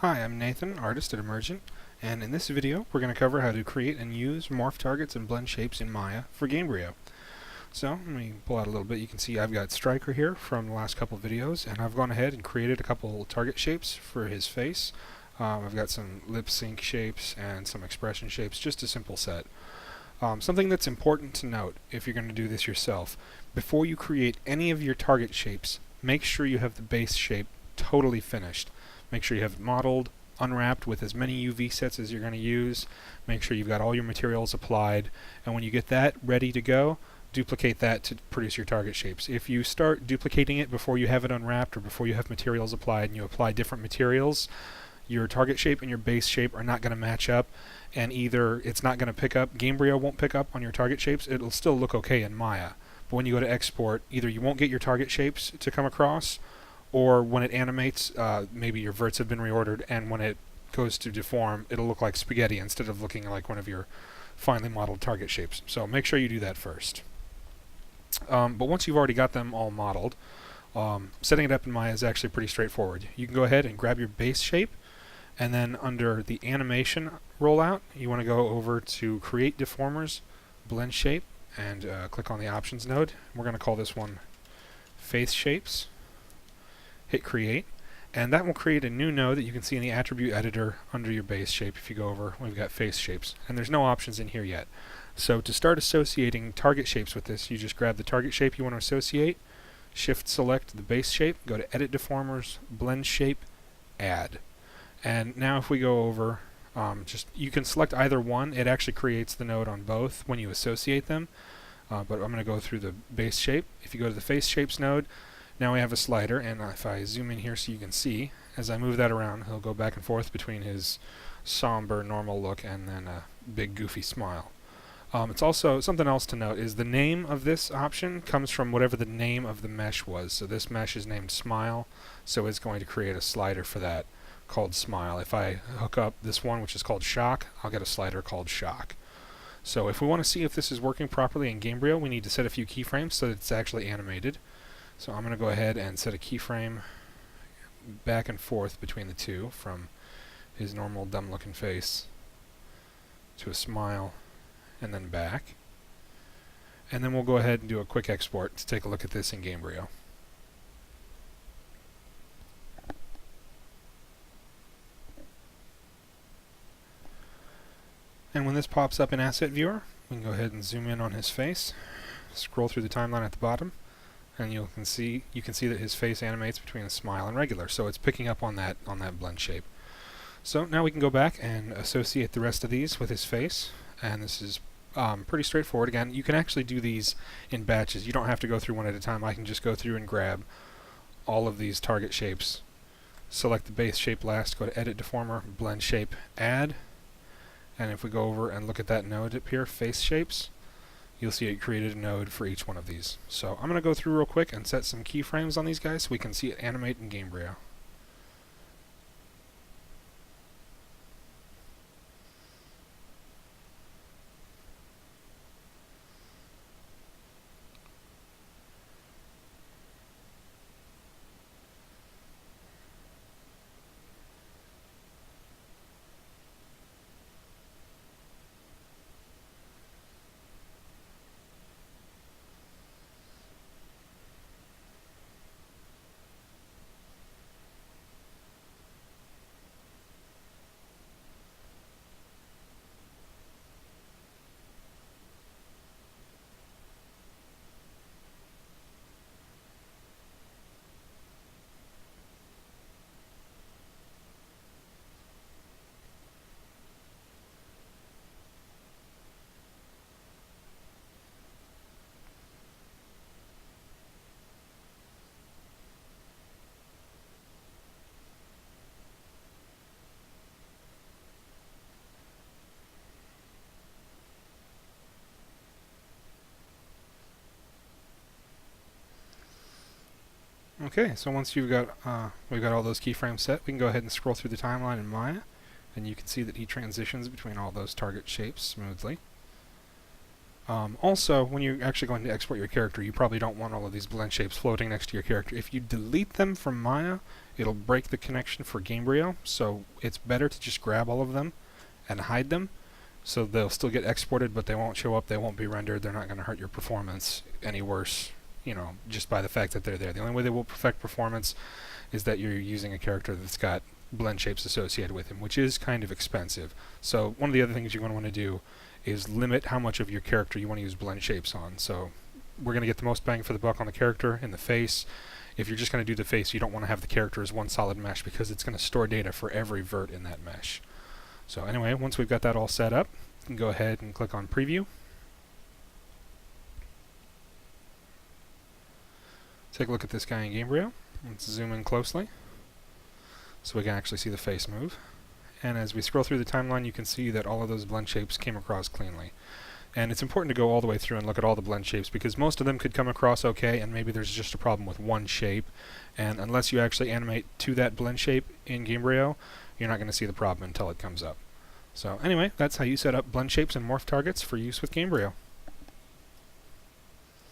Hi, I'm Nathan, artist at Emergent, and in this video we're going to cover how to create and use morph targets and blend shapes in Maya for Gamebryo. So, let me pull out a little bit. You can see I've got Striker here from the last couple of videos, and I've gone ahead and created a couple target shapes for his face. I've got some lip sync shapes and some expression shapes, just a simple set. Something that's important to note if you're going to do this yourself, before you create any of your target shapes, make sure you have the base shape totally finished. Make sure you have it modeled, unwrapped with as many UV sets as you're going to use. Make sure you've got all your materials applied, and when you get that ready to go, duplicate that to produce your target shapes. If you start duplicating it before you have it unwrapped or before you have materials applied and you apply different materials, your target shape and your base shape are not going to match up, and either it's not going to pick up, Gamebryo won't pick up on your target shapes, it'll still look okay in Maya. But when you go to export, either you won't get your target shapes to come across, or when it animates, maybe your verts have been reordered, and when it goes to deform, it'll look like spaghetti instead of looking like one of your finely modeled target shapes. So make sure you do that first. But once you've already got them all modeled, setting it up in Maya is actually pretty straightforward. You can go ahead and grab your base shape, and then under the animation rollout, you want to go over to Create Deformers, Blend Shape, and click on the Options node. We're going to call this one Face Shapes. Hit Create, and that will create a new node that you can see in the attribute editor under your base shape. If you go over, we've got face shapes, and there's no options in here yet. So to start associating target shapes with this, you just grab the target shape you want to associate, shift select the base shape, go to Edit Deformers, Blend Shape, Add. And now if we go over, you can select either one. It actually creates the node on both when you associate them, but I'm going to go through the base shape. If you go to the face shapes node, now we have a slider, and if I zoom in here so you can see, as I move that around, he'll go back and forth between his somber, normal look and then a big, goofy smile. It's also, something else to note is the name of this option comes from whatever the name of the mesh was. So this mesh is named Smile, so it's going to create a slider for that called Smile. If I hook up this one, which is called Shock, I'll get a slider called Shock. So if we want to see if this is working properly in Gamebryo, we need to set a few keyframes so that it's actually animated. So I'm going to go ahead and set a keyframe back and forth between the two, from his normal dumb looking face to a smile and then back. And then we'll go ahead and do a quick export to take a look at this in Gamebryo. And when this pops up in Asset Viewer, we can go ahead and zoom in on his face, scroll through the timeline at the bottom, and you can see that his face animates between a smile and regular, so it's picking up on that blend shape. So now we can go back and associate the rest of these with his face, and this is pretty straightforward. Again, you can actually do these in batches. You don't have to go through one at a time. I can just go through and grab all of these target shapes, select the base shape last, go to Edit Deformer, Blend Shape, Add, and if we go over and look at that node up here, Face Shapes, you'll see it created a node for each one of these. So I'm going to go through real quick and set some keyframes on these guys so we can see it animate in Gamebryo. Okay, so once we've got all those keyframes set, we can go ahead and scroll through the timeline in Maya, and you can see that he transitions between all those target shapes smoothly. Also, when you're actually going to export your character, you probably don't want all of these blend shapes floating next to your character. If you delete them from Maya, it'll break the connection for Gamebryo, so it's better to just grab all of them and hide them, so they'll still get exported, but they won't show up, they won't be rendered, they're not going to hurt your performance any worse, just by the fact that they're there. The only way they will affect performance is that you're using a character that's got blend shapes associated with him, which is kind of expensive. So one of the other things you're going to want to do is limit how much of your character you want to use blend shapes on. So we're going to get the most bang for the buck on the character in the face. If you're just going to do the face, you don't want to have the character as one solid mesh because it's going to store data for every vert in that mesh. So anyway, once we've got that all set up, you can go ahead and click on Preview. Take a look at this guy in Gamebryo. Let's zoom in closely so we can actually see the face move. And as we scroll through the timeline, you can see that all of those blend shapes came across cleanly. And it's important to go all the way through and look at all the blend shapes because most of them could come across okay, and maybe there's just a problem with one shape. And unless you actually animate to that blend shape in Gamebryo, you're not going to see the problem until it comes up. So anyway, that's how you set up blend shapes and morph targets for use with Gamebryo.